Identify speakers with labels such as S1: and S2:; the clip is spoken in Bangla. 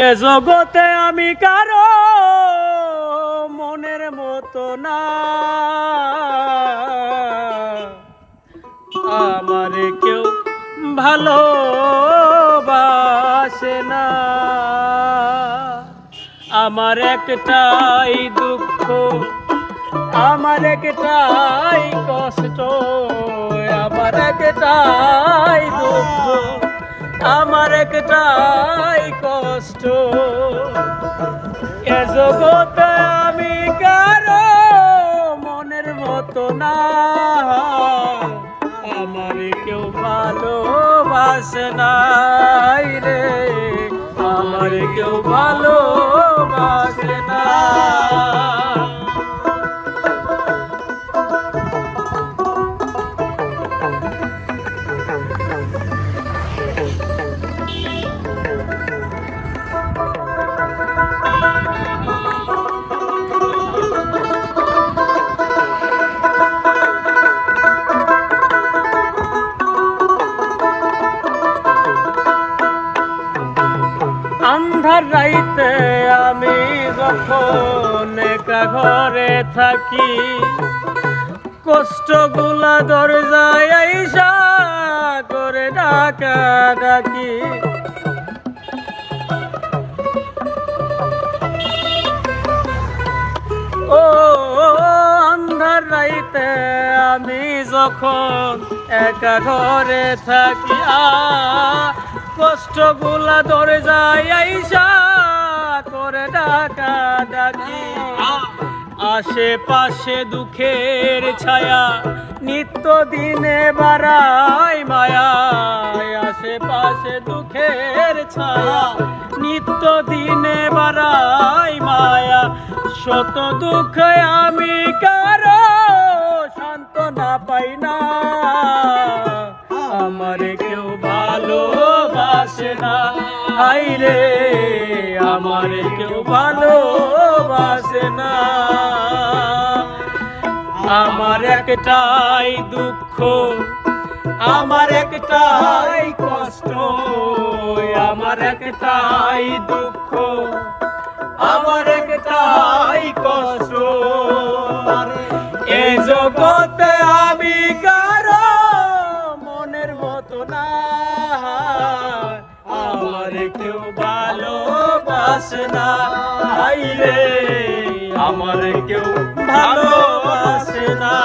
S1: এ জগতে আমি কারো মনের মতো না, আমারে কেউ ভালোবাসে না। আমার একটাই দুঃখ, আমার একটাই কষ্ট, আমার একটাই দুঃখ, আমার একটাই কষ্ট। এ জগতে আমি কারো মনের মতো না, আমার কেউ ভালোবাসে নাই রে, আমার কেউ ভালোবাসে না। আন্ধার রাইতে আমি যখন একা ঘরে থাকি, কষ্টগুলা দরজায় আইসা করে ডাকা ডাকি। ও আন্ধার রাইতে আমি যখন একা ঘরে থাকি, কষ্টগুলা দরজায় আইসা করে ডাকা ডাকি। আশেপাশে দুঃখের ছায়া নিত্য দিনে বাড়ায় মায়া, আশেপাশে দুঃখের ছায়া নিত্য দিনে বাড়ায় মায়া। শত দুঃখে আমি কারো সান্ত্বনা পাই না, আমার কেউ ভালোবাসে না। হায় রে, আমার কেউ ভালোবাসে না। আমার একটাই দুঃখ, আমার একটাই কষ্ট, আমার একটাই দুঃখ, আমার একটাই কষ্ট। এ জগতে আমি কারো মনের মতো না, আমার কেউ ভালোবাসে না। হায় রে, আমার কেউ ভালোবাসে না।